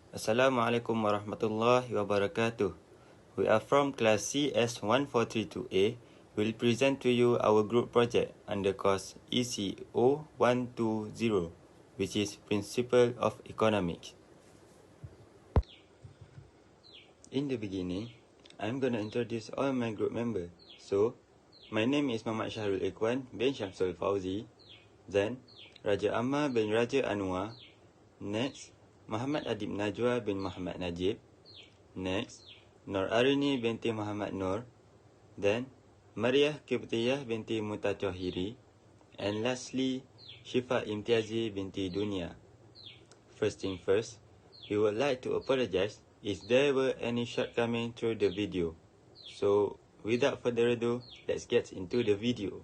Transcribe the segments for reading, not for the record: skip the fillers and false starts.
Assalamualaikum warahmatullahi wabarakatuh. We are from class CS1432A. We'll present to you our group project under course ECO120, which is Principle of Economics. In the beginning, I'm going to introduce all my group members. So, my name is Muhammad Syahrul Ikhwan bin Syamsul Fauzi. Then, Raja Ammar bin Raja Anwar. Next, Muhammad Adib Najwa bin Muhammad Najib. Next, Nur Arini binti Muhammad Nur. Then, Mariah Kibtiyah binti Muta Chowhiri. And lastly, Shifa Imtiazi binti Dunia. First thing first, we would like to apologize if there were any shortcomings through the video. So, without further ado, let's get into the video.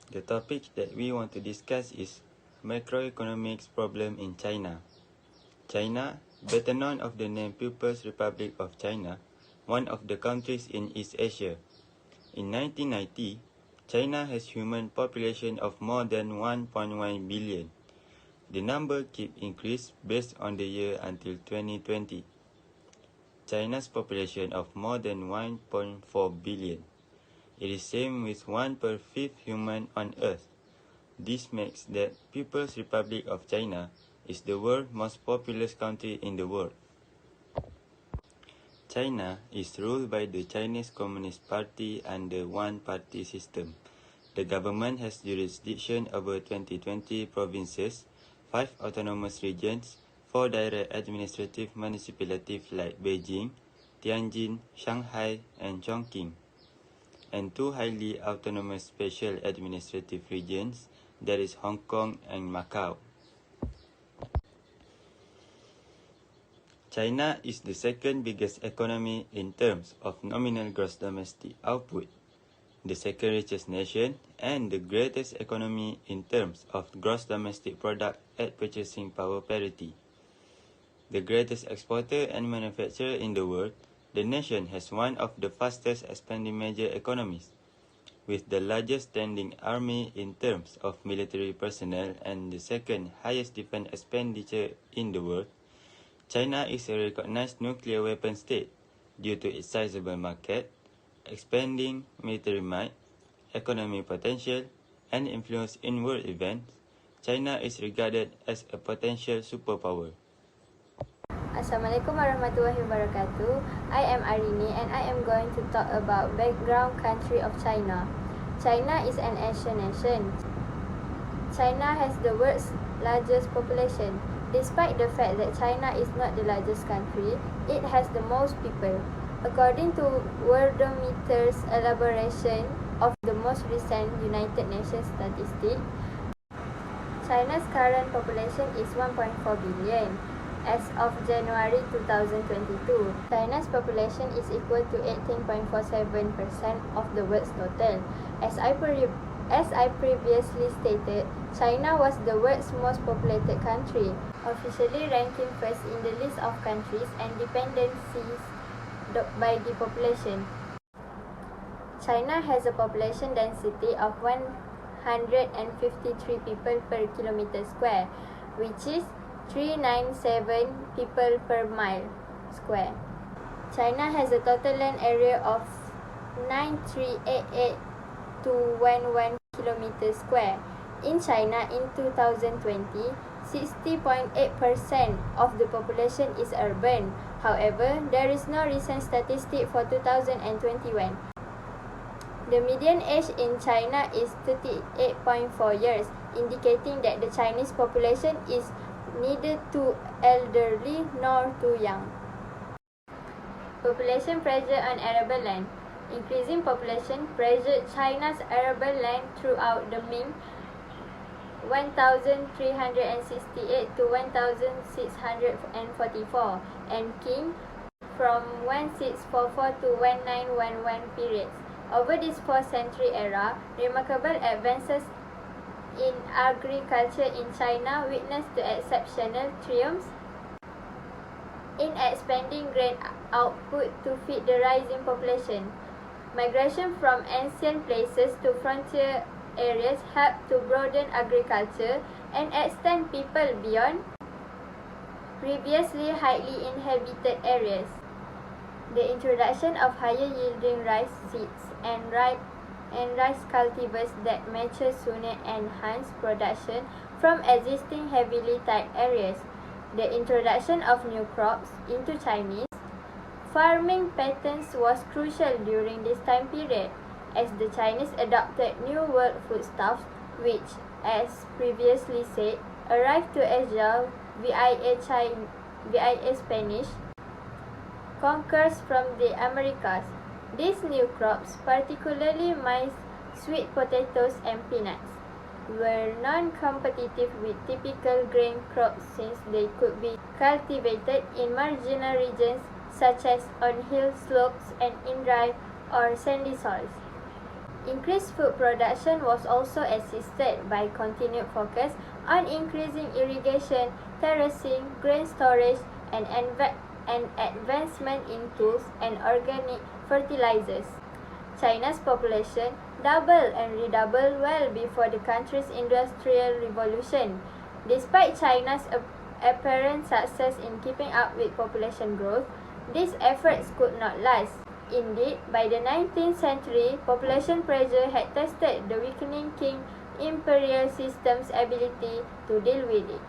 The topic that we want to discuss is macroeconomics problem in China. China, better known of the name People's Republic of China, one of the countries in East Asia. In 1990, China has human population of more than 1.1 billion. The number keep increase based on the year until 2020. China's population of more than 1.4 billion. It is same with 1 per 5 human on Earth. This makes that People's Republic of China is the world's most populous country in the world. China is ruled by the Chinese Communist Party under one-party system. The government has jurisdiction over 20 provinces, 5 autonomous regions, 4 direct administrative municipalities like Beijing, Tianjin, Shanghai, and Chongqing, and 2 highly autonomous special administrative regions, that is Hong Kong and Macau. China is the second biggest economy in terms of nominal gross domestic output, the second richest nation, and the greatest economy in terms of gross domestic product at purchasing power parity. The greatest exporter and manufacturer in the world, the nation has one of the fastest expanding major economies, with the largest standing army in terms of military personnel and the second highest defense expenditure in the world. China is a recognized nuclear weapon state due to its sizable market, expanding military might, economic potential, and influence in world events. China is regarded as a potential superpower. Assalamualaikum warahmatullahi wabarakatuh. I am Arini and I am going to talk about background country of China. China is an Asian nation. China has the world's largest population. Despite the fact that China is not the largest country, it has the most people. According to Worldometer's elaboration of the most recent United Nations statistic, China's current population is 1.4 billion. As of January 2022, China's population is equal to 18.47% of the world's total. As I previously stated, China was the world's most populated country, officially ranking first in the list of countries and dependencies by the population. China has a population density of 153 people per kilometer square, which is 397 people per mile square. China has a total land area of 9388,211 kilometers square. In China, in 2020, 60.8% of the population is urban. However, there is no recent statistic for 2021. The median age in China is 38.4 years, indicating that the Chinese population is neither too elderly nor too young. Population pressure on arable land. Increasing population pressured China's arable land throughout the Ming 1368 to 1644 and Qing from 1644 to 1911 periods. Over this 4th century era, remarkable advances in agriculture in China witnessed the exceptional triumphs in expanding grain output to feed the rising population. Migration from ancient places to frontier areas helped to broaden agriculture and extend people beyond previously highly inhabited areas. The introduction of higher-yielding rice seeds and rice cultivars that mature sooner enhanced production from existing heavily tiled areas. The introduction of new crops into Chinese farming patterns was crucial during this time period, as the Chinese adopted New World foodstuffs which, as previously said, arrived to Asia via Spanish conquerors from the Americas. These new crops, particularly maize, sweet potatoes and peanuts, were non-competitive with typical grain crops since they could be cultivated in marginal regions such as on hill slopes and in dry or sandy soils. Increased food production was also assisted by continued focus on increasing irrigation, terracing, grain storage, and advancement in tools and organic fertilizers. China's population doubled and redoubled well before the country's industrial revolution. Despite China's apparent success in keeping up with population growth, these efforts could not last. Indeed, by the 19th century, population pressure had tested the weakening Qing imperial system's ability to deal with it.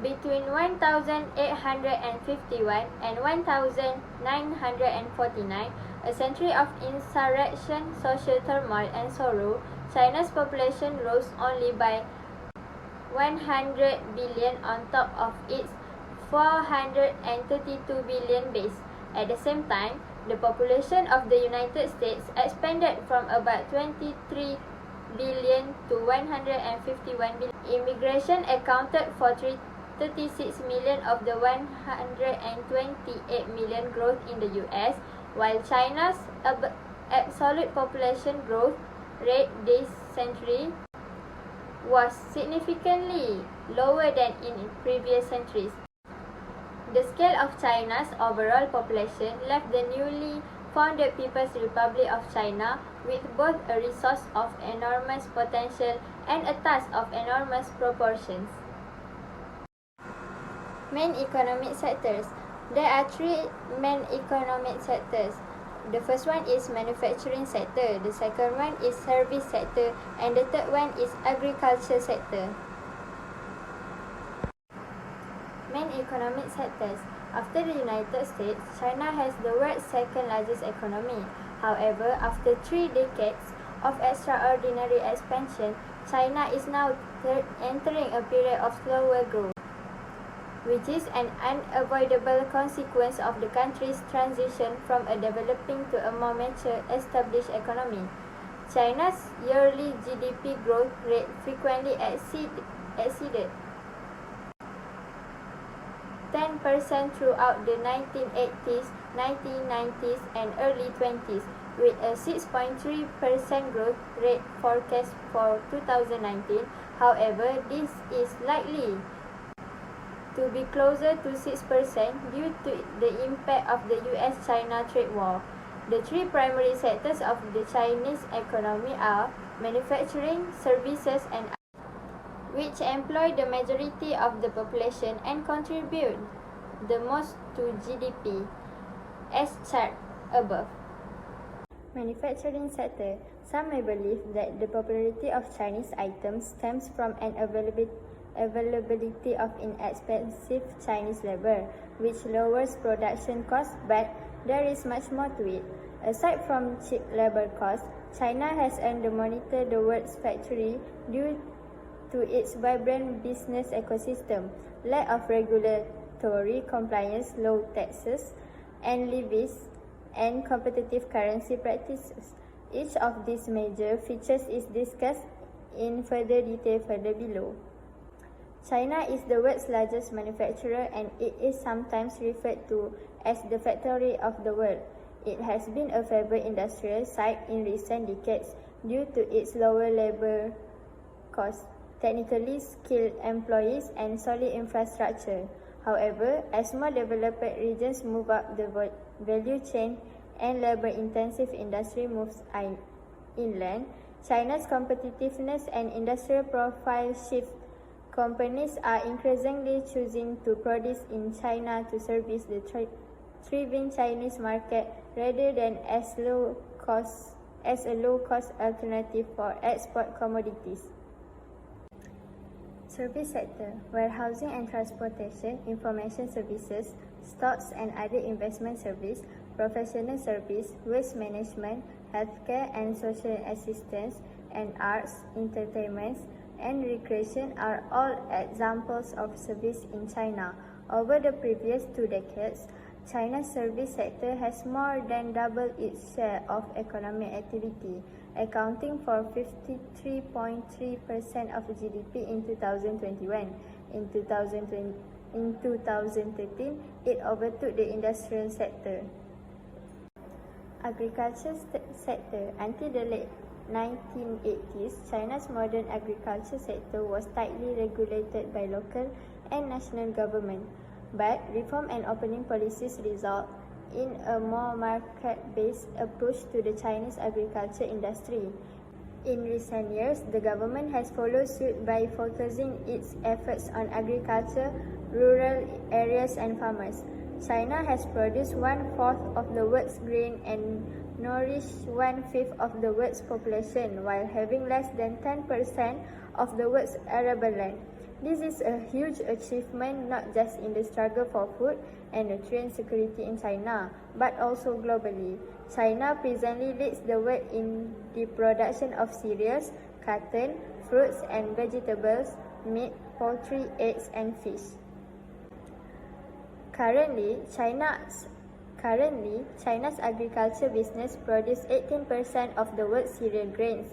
Between 1851 and 1949, a century of insurrection, social turmoil, and sorrow, China's population rose only by 100 billion on top of its 432 billion base. At the same time, the population of the United States expanded from about 23 billion to 151 billion. Immigration accounted for 36 million of the 128 million growth in the US, while China's absolute population growth rate this century was significantly lower than in previous centuries. The scale of China's overall population left the newly founded People's Republic of China with both a resource of enormous potential and a task of enormous proportions. Main economic sectors. There are three main economic sectors. The first one is manufacturing sector, the second one is service sector, and the third one is agriculture sector. Main economic sectors. After the United States, China has the world's second largest economy. However, after 3 decades of extraordinary expansion, China is now entering a period of slower growth, which is an unavoidable consequence of the country's transition from a developing to a more mature, established economy. China's yearly GDP growth rate frequently exceeded 10% throughout the 1980s, 1990s, and early 20s, with a 6.3% growth rate forecast for 2019. However, this is likely to be closer to 6% due to the impact of the US-China trade war. The three primary sectors of the Chinese economy are manufacturing, services, and which employ the majority of the population and contribute the most to GDP, as charted above. Manufacturing sector. Some may believe that the popularity of Chinese items stems from an availability of inexpensive Chinese labor, which lowers production costs, but there is much more to it. Aside from cheap labor costs, China has earned the moniker the world's factory due to its vibrant business ecosystem, lack of regulatory compliance, low taxes and levies, and competitive currency practices. Each of these major features is discussed in further detail further below. China is the world's largest manufacturer, and it is sometimes referred to as the factory of the world. It has been a favored industrial site in recent decades due to its lower labor costs, technically skilled employees, and solid infrastructure. However, as more developed regions move up the value chain and labor-intensive industry moves inland, China's competitiveness and industrial profile shift. Companies are increasingly choosing to produce in China to service the thriving Chinese market rather than as a low-cost alternative for export commodities. Service sector, warehousing and transportation, information services, stocks and other investment service, professional service, waste management, healthcare and social assistance, and arts, entertainment, and recreation are all examples of service in China. Over the previous 2 decades, China's service sector has more than doubled its share of economic activity, accounting for 53.3% of GDP in 2021. In 2013, it overtook the industrial sector. Agriculture sector. Until the late 1980s, China's modern agriculture sector was tightly regulated by local and national government, but reform and opening policies result in a more market-based approach to the Chinese agriculture industry. In recent years, the government has followed suit by focusing its efforts on agriculture, rural areas and farmers. China has produced 1/4 of the world's grain and nourished 1/5 of the world's population while having less than 10% of the world's arable land. This is a huge achievement not just in the struggle for food and nutrient security in China, but also globally. China presently leads the world in the production of cereals, cotton, fruits and vegetables, meat, poultry, eggs and fish. Currently, China's agriculture business produces 18% of the world's cereal grains,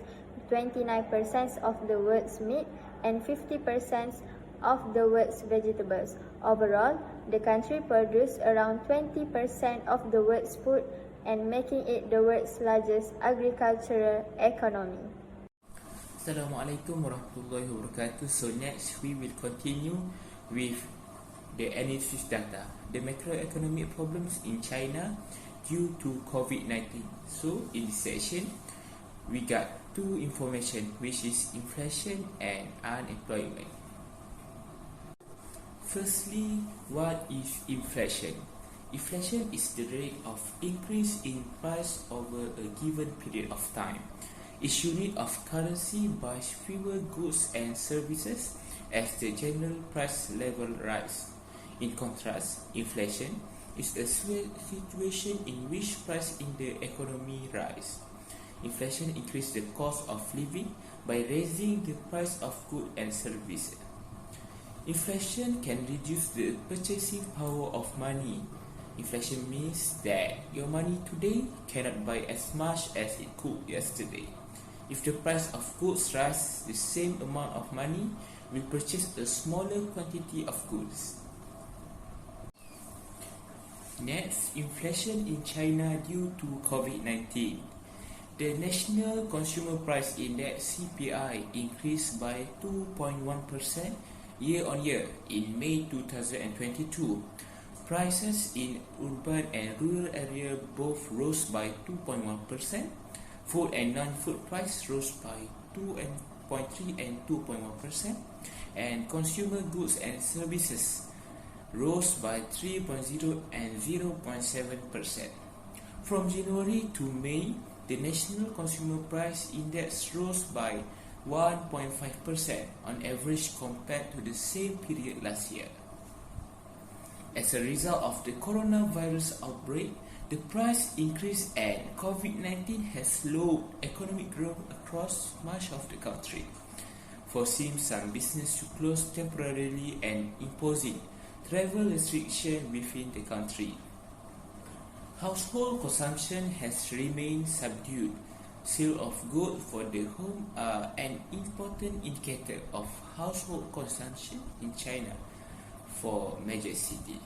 29% of the world's meat, and 50% of the world's vegetables. Overall, the country produces around 20% of the world's food and making it the world's largest agricultural economy. Assalamualaikum warahmatullahi wabarakatuh. So next we will continue with the analysis data, the macroeconomic problems in China due to COVID-19. So in this section, we got two information, which is inflation and unemployment. Firstly, what is inflation? Inflation is the rate of increase in price over a given period of time. Its unit of currency buys fewer goods and services as the general price level rise. In contrast, inflation is a situation in which price in the economy rise. Inflation increases the cost of living by raising the price of goods and services. Inflation can reduce the purchasing power of money. Inflation means that your money today cannot buy as much as it could yesterday. If the price of goods rises, the same amount of money will purchase a smaller quantity of goods. Next, inflation in China due to COVID-19. The National Consumer Price Index (CPI) increased by 2.1% year-on-year in May 2022. Prices in urban and rural areas both rose by 2.1%. Food and non-food price rose by 2.3% and 2.1%, and consumer goods and services rose by 3.0% and 0.7%. From January to May, the National Consumer Price Index rose by 1.5% on average compared to the same period last year. As a result of the coronavirus outbreak, the price increase and COVID-19 has slowed economic growth across much of the country, forcing some business to close temporarily and imposing travel restrictions within the country. Household consumption has remained subdued. Sale of goods for the home are an important indicator of household consumption in China for major cities,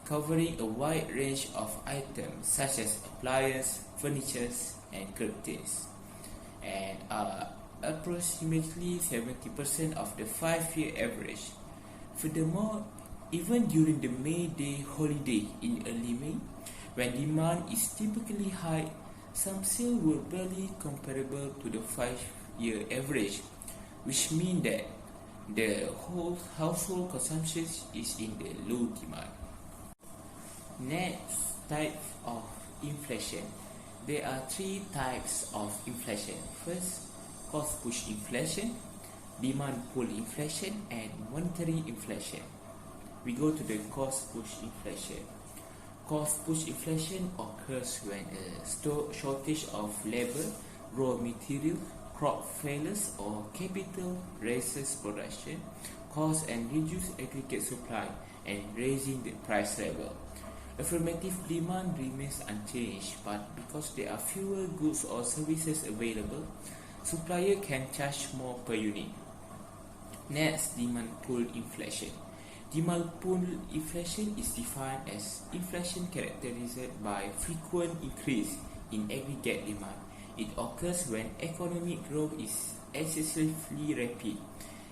covering a wide range of items such as appliances, furniture, and curtains, and are approximately 70% of the 5-year average. Furthermore, even during the May Day holiday in early May, when demand is typically high, some sales were barely comparable to the 5-year average, which means that the whole household consumption is in the low demand. Next type of inflation. There are three types of inflation. First, cost push inflation, demand pull inflation, and monetary inflation. We go to the cost push inflation. Cost push inflation occurs when a shortage of labor, raw material, crop failures, or capital raises production, cost and reduce aggregate supply, and raising the price level. Affirmative demand remains unchanged, but because there are fewer goods or services available, supplier can charge more per unit. Next, demand pull inflation. Demand pull inflation is defined as inflation characterized by frequent increase in aggregate demand. It occurs when economic growth is excessively rapid.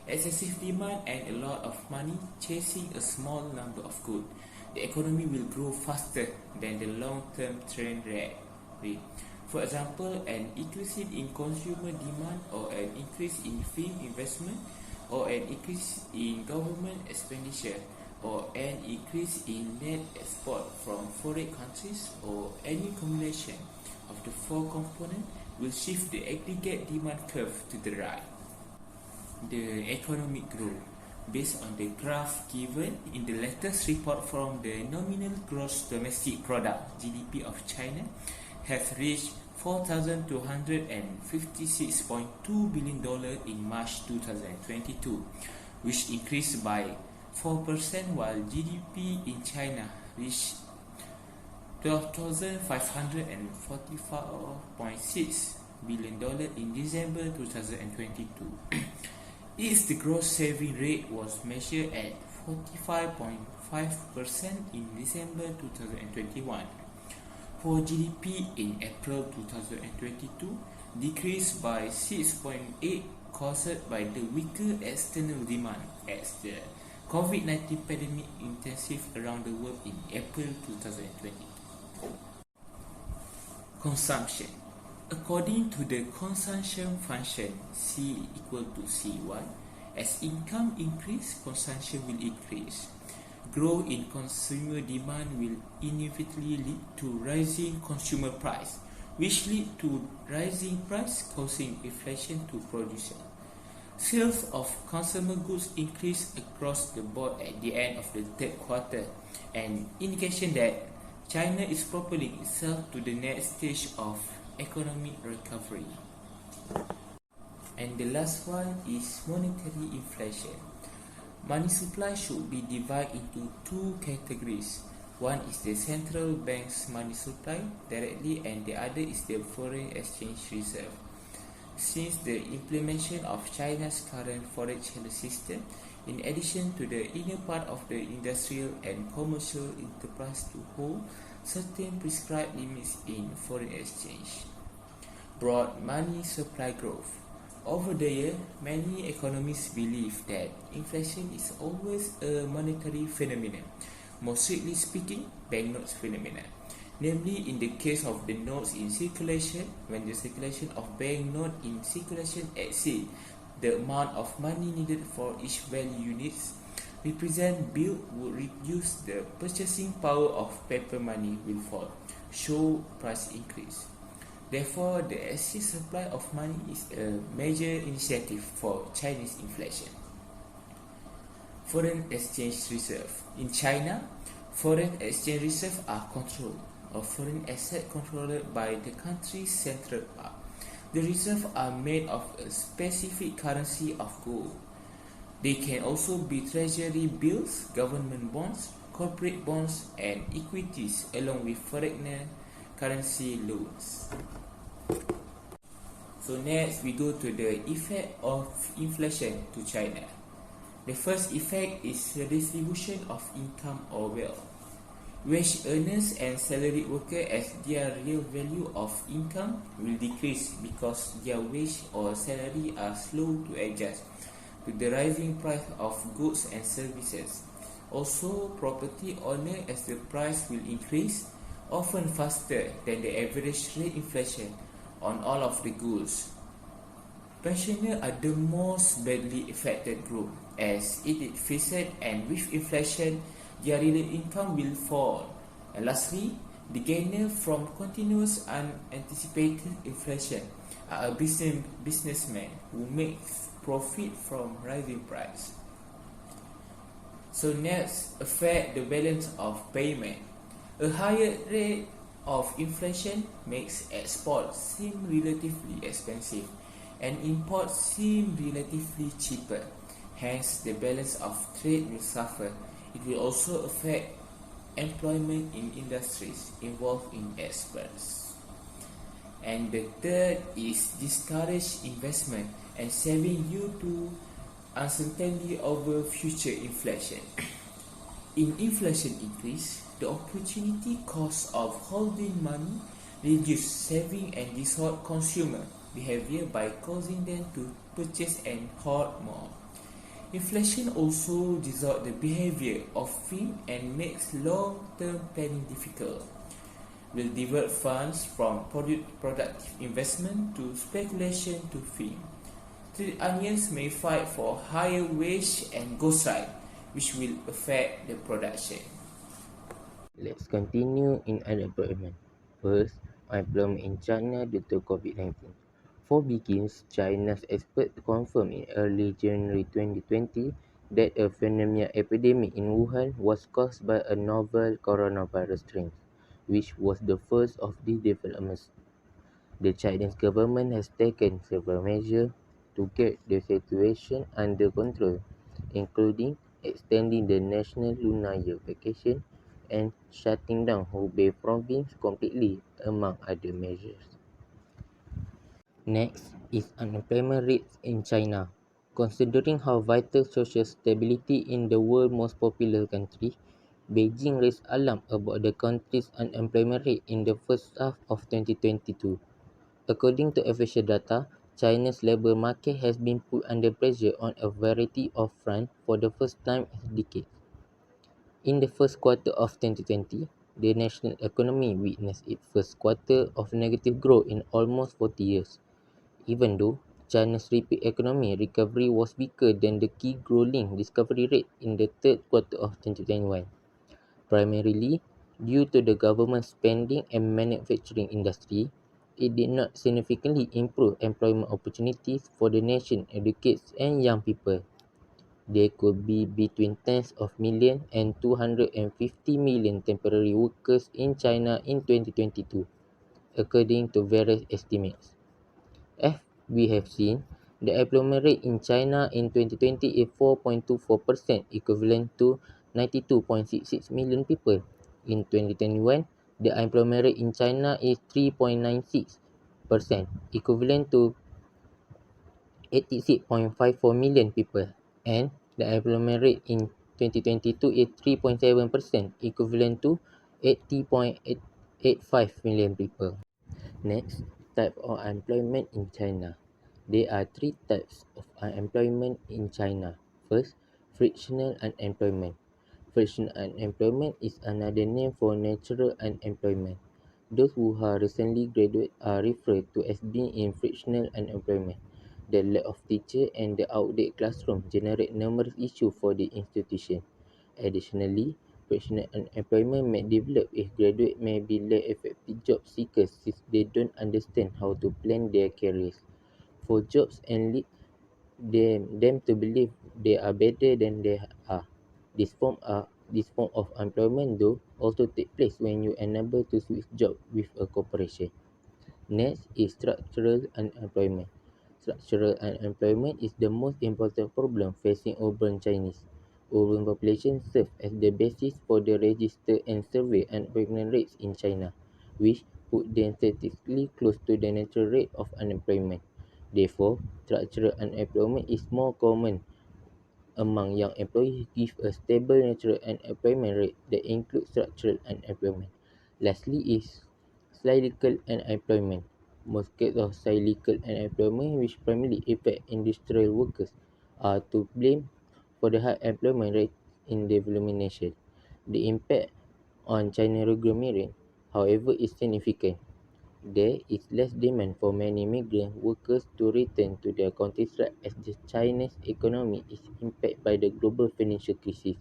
Excessive demand and a lot of money chasing a small number of goods. The economy will grow faster than the long-term trend rate. For example, an increase in consumer demand or an increase in film investment or an increase in government expenditure or an increase in net export from foreign countries or any combination of the four components will shift the aggregate demand curve to the right. The economic growth based on the graph given in the latest report from the nominal gross domestic product (GDP) of China has reached $4,256.2 billion in March 2022, which increased by 4%, while GDP in China reached $12,544.6 billion in December 2022. The gross saving rate was measured at 45.5% in December 2021. For GDP in April 2022, decreased by 6.8%, caused by the weaker external demand as the COVID-19 pandemic intensified around the world in April 2022. Consumption. According to the consumption function C equal to C1, as income increase, consumption will increase. Growth in consumer demand will inevitably lead to rising consumer price, which lead to rising price causing inflation to producer. Sales of consumer goods increased across the board at the end of the third quarter, an indication that China is propelling itself to the next stage of economic recovery. And the last one is monetary inflation. Money supply should be divided into two categories. One is the central bank's money supply directly, and the other is the foreign exchange reserve. Since the implementation of China's current foreign exchange system, in addition to the inner part of the industrial and commercial enterprise to hold certain prescribed limits in foreign exchange, broad money supply growth. Over the year, many economists believe that inflation is always a monetary phenomenon, more strictly speaking, banknotes phenomenon. Namely, in the case of the notes in circulation, when the circulation of banknote in circulation exceeds the amount of money needed for each value units represent bill would reduce the purchasing power of paper money will fall, show price increase. Therefore, the excess supply of money is a major initiative for Chinese inflation. Foreign exchange reserve. In China, foreign exchange reserves are controlled, or foreign assets controlled by the country's central bank. The reserves are made of a specific currency of gold. They can also be treasury bills, government bonds, corporate bonds, and equities, along with foreign currency loans. So next we go to the effect of inflation to China. The first effect is the distribution of income or wealth. Wage earners and salaried workers, as their real value of income will decrease because their wage or salary are slow to adjust to the rising price of goods and services. Also, property owner, as the price will increase often faster than the average rate inflation on all of the goods. Pensioners are the most badly affected group as it is fixed, and with inflation, their real income will fall. And lastly, the gainer from continuous unanticipated inflation are a businessmen who make profit from rising price. So next, affect the balance of payment. A higher rate of inflation makes exports seem relatively expensive and imports seem relatively cheaper. Hence, the balance of trade will suffer. It will also affect employment in industries involved in exports. And the third is discourage investment and saving due to uncertainty over future inflation. In inflation increase, the opportunity cost of holding money reduce saving and distort consumer behavior by causing them to purchase and hoard more. Inflation also distorts the behavior of firms and makes long-term planning difficult. Will divert funds from productive investment to speculation to firms. Trade unions may fight for higher wage and go strike, which will affect the production. Let's continue in unemployment. First, unemployment in China due to COVID-19. For begins, China's experts confirmed in early January 2020 that a pneumonia epidemic in Wuhan was caused by a novel coronavirus strain, which was the first of these developments. The Chinese government has taken several measures to get the situation under control, including extending the national lunar year vacation and shutting down Hubei province completely, among other measures. Next is unemployment rates in China. Considering how vital social stability in the world's most populous country, Beijing raised alarm about the country's unemployment rate in the first half of 2022. According to official data, China's labour market has been put under pressure on a variety of fronts for the first time in decades. In the first quarter of 2020, the national economy witnessed its first quarter of negative growth in almost 40 years, even though China's rapid economic recovery was weaker than the key growing discovery rate in the third quarter of 2021, primarily due to the government spending and manufacturing industry. It did not significantly improve employment opportunities for the nation educates and young people. There could be between tens of millions and 250 million temporary workers in China in 2022, according to various estimates. As we have seen, the employment rate in China in 2020 is 4.24%, equivalent to 92.66 million people. In 2021, the unemployment rate in China is 3.96%, equivalent to 86.54 million people, and the unemployment rate in 2022 is 3.7%, equivalent to 80.85 million people. Next, type of unemployment in China. There are three types of unemployment in China. First, frictional unemployment. Frictional unemployment is another name for natural unemployment. Those who are recently graduated are referred to as being in frictional unemployment. The lack of teachers and the outdated classroom generate numerous issues for the institution. Additionally, frictional unemployment may develop if graduates may be less effective job seekers since they don't understand how to plan their careers. For jobs and lead them to believe they are better than they are. This form of employment though also take place when you are unable to switch job with a corporation. Next is structural unemployment. Structural unemployment is the most important problem facing urban Chinese. Urban population serves as the basis for the register and survey unemployment rates in China, which put them statistically close to the natural rate of unemployment. Therefore, structural unemployment is more common among young employees give a stable natural unemployment rate that includes structural unemployment. Lastly is cyclical unemployment. Most cases of cyclical unemployment, which primarily affect industrial workers, are to blame for the high employment rate in developing nations. The impact on China's regular market. however, is significant. There is less demand for many migrant workers to return to their countries as the Chinese economy is impacted by the global financial crisis.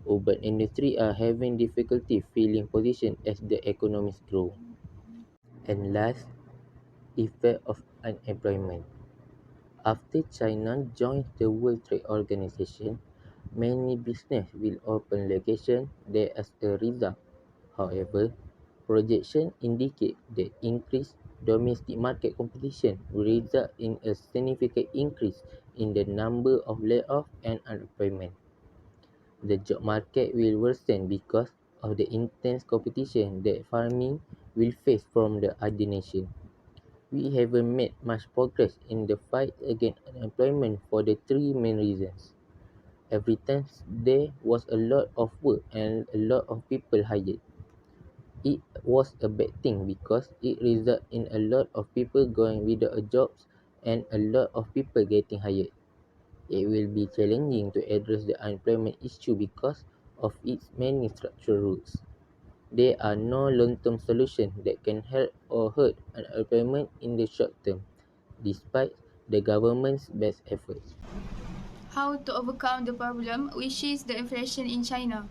Urban industries are having difficulty filling positions as the economies grow. And last, effect of unemployment. After China joins the World Trade Organization, many businesses will open locations there as a result. However, projections indicate that increased domestic market competition will result in a significant increase in the number of layoffs and unemployment. The job market will worsen because of the intense competition that farming will face from the other nations. We haven't made much progress in the fight against unemployment for the three main reasons. Every time there was a lot of work and a lot of people hired. It was a bad thing because it resulted in a lot of people going without a jobs and a lot of people getting hired. It will be challenging to address the unemployment issue because of its many structural roots. There are no long-term solutions that can help or hurt unemployment in the short term, despite the government's best efforts. How to overcome the problem, which is the inflation in China.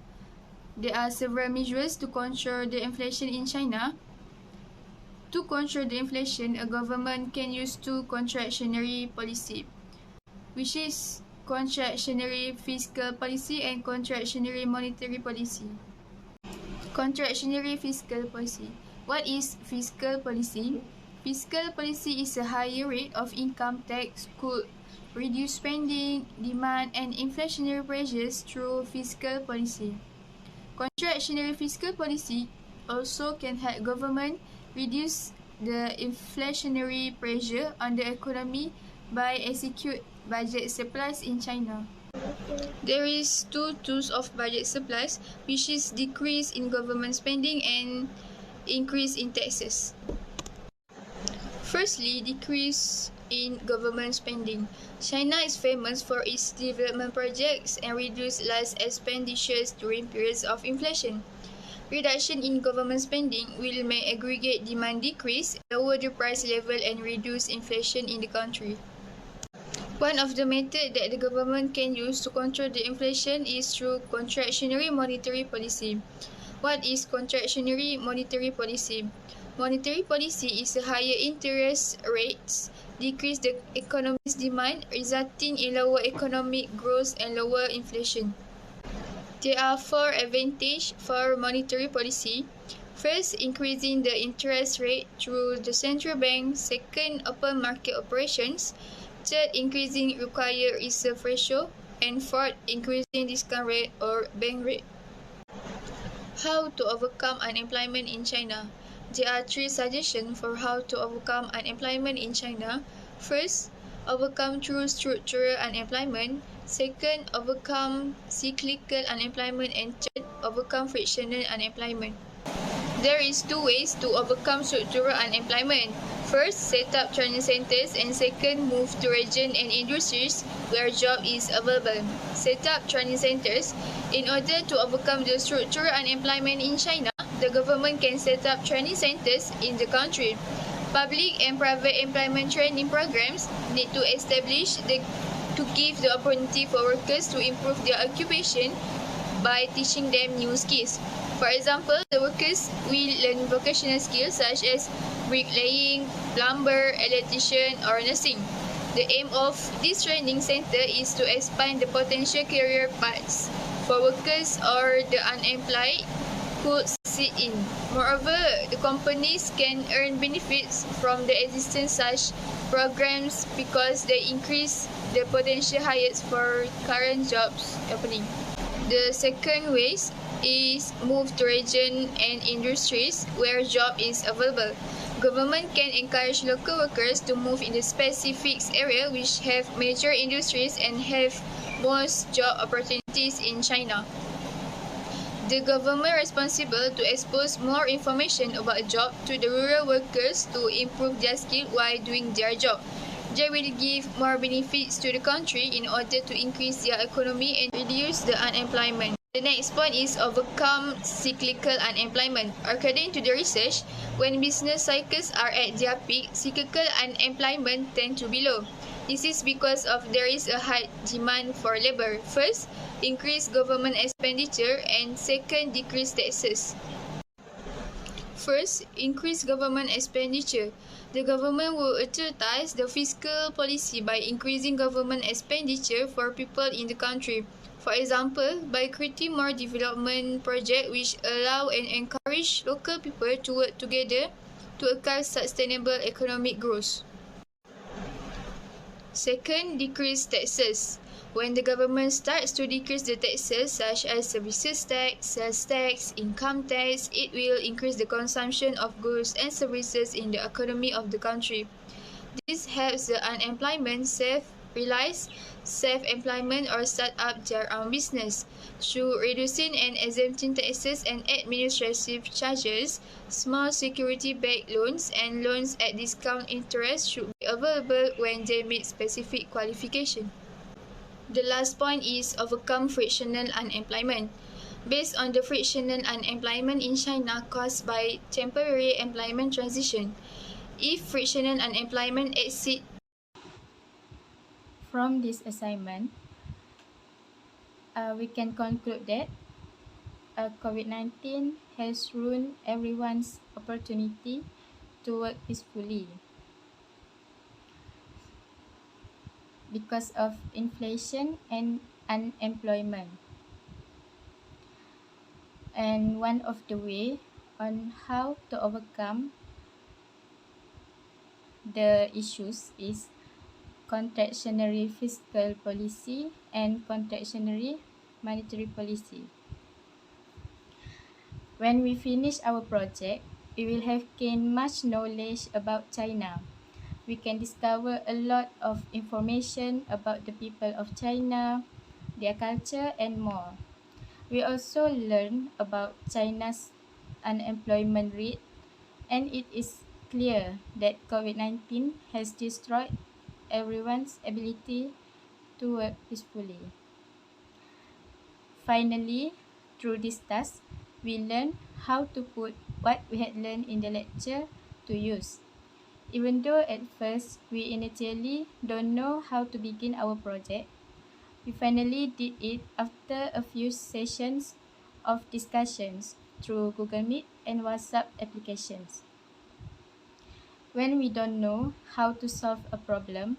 There are several measures to control the inflation in China. To control the inflation, a government can use two contractionary policy, which is contractionary fiscal policy and contractionary monetary policy. Contractionary fiscal policy. What is fiscal policy? Fiscal policy is a higher rate of income tax could reduce spending, demand, and inflationary pressures through fiscal policy. Contractionary fiscal policy also can help government reduce the inflationary pressure on the economy by execute budget surplus in China. There is two tools of budget surplus, which is decrease in government spending and increase in taxes. Firstly, decrease in government spending. China is famous for its development projects and reduced large expenditures during periods of inflation. Reduction in government spending will make aggregate demand decrease, lower the price level, and reduce inflation in the country. One of the methods that the government can use to control the inflation is through contractionary monetary policy. What is contractionary monetary policy? Monetary policy is a higher interest rates decrease the economy's demand, resulting in lower economic growth and lower inflation. There are four advantages for monetary policy. First, increasing the interest rate through the central bank. Second, open market operations. Third, increasing required reserve ratio. And fourth, increasing discount rate or bank rate. How to overcome unemployment in China? There are three suggestions for how to overcome unemployment in China. First, overcome through structural unemployment. Second, overcome cyclical unemployment. And third, overcome frictional unemployment. There is two ways to overcome structural unemployment. First, set up training centers, and second, move to regions and industries where job is available. Set up training centers. In order to overcome the structural unemployment in China, the government can set up training centers in the country. Public and private employment training programs need to to give the opportunity for workers to improve their occupation by teaching them new skills. For example, the workers will learn vocational skills such as bricklaying, plumber, electrician, or nursing. The aim of this training center is to expand the potential career paths for workers or the unemployed could succeed in. Moreover, the companies can earn benefits from the existence such programs because they increase the potential hires for current jobs opening. The second way is move to region and industries where job is available. Government can encourage local workers to move in the specific area which have major industries and have most job opportunities in China. The government responsible to expose more information about a job to the rural workers to improve their skill while doing their job. They will give more benefits to the country in order to increase their economy and reduce the unemployment. The next point is overcome cyclical unemployment. According to the research, when business cycles are at their peak, cyclical unemployment tend to be low. This is because of there is a high demand for labor. First, increase government expenditure, and second, decrease taxes. First, increase government expenditure. The government will advertise the fiscal policy by increasing government expenditure for people in the country. For example, by creating more development projects which allow and encourage local people to work together to achieve sustainable economic growth. Second, decrease taxes. When the government starts to decrease the taxes such as services tax, sales tax, income tax, it will increase the consumption of goods and services in the economy of the country. This helps the unemployment realize self-employment or start up their own business. Through reducing and exempting taxes and administrative charges, small security-backed loans and loans at discount interest should be available when they meet specific qualifications. The last point is overcome frictional unemployment. Based on the frictional unemployment in China caused by temporary employment transition, if frictional unemployment exceeds. From this assignment, we can conclude that COVID-19 has ruined everyone's opportunity to work peacefully because of inflation and unemployment. And one of the way on how to overcome the issues is contractionary fiscal policy and contractionary monetary policy. When we finish our project, we will have gained much knowledge about China. We can discover a lot of information about the people of China, their culture, and more. We also learn about China's unemployment rate, and it is clear that COVID-19 has destroyed everyone's ability to work peacefully. Finally, through this task, we learned how to put what we had learned in the lecture to use. Even though at first we initially don't know how to begin our project, we finally did it after a few sessions of discussions through Google Meet and WhatsApp applications. When we don't know how to solve a problem,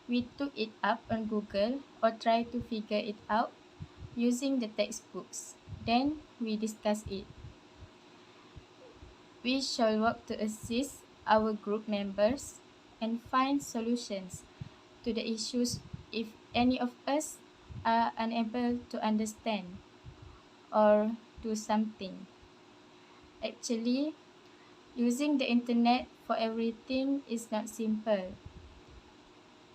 we took it up on Google or tried to figure it out using the textbooks. Then we discussed it. We shall work to assist our group members and find solutions to the issues if any of us are unable to understand or do something. Actually, using the internet for everything is not simple.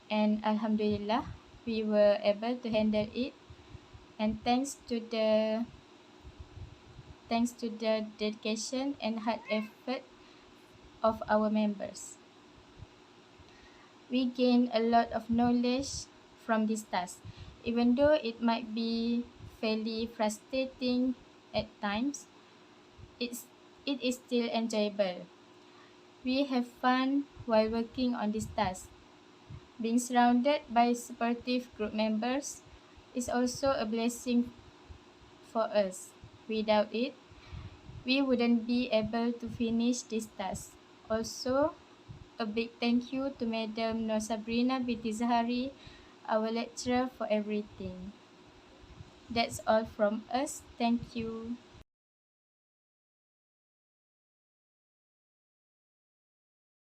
And Alhamdulillah, we were able to handle it, and thanks to the dedication and hard effort of our members. We gain a lot of knowledge from this task, even though it might be fairly frustrating at times. It is still enjoyable. We have fun while working on this task. Being surrounded by supportive group members is also a blessing for us. Without it, we wouldn't be able to finish this task. Also, a big thank you to Madam Nur Sabrina binti Zahari, our lecturer, for everything. That's all from us. Thank you.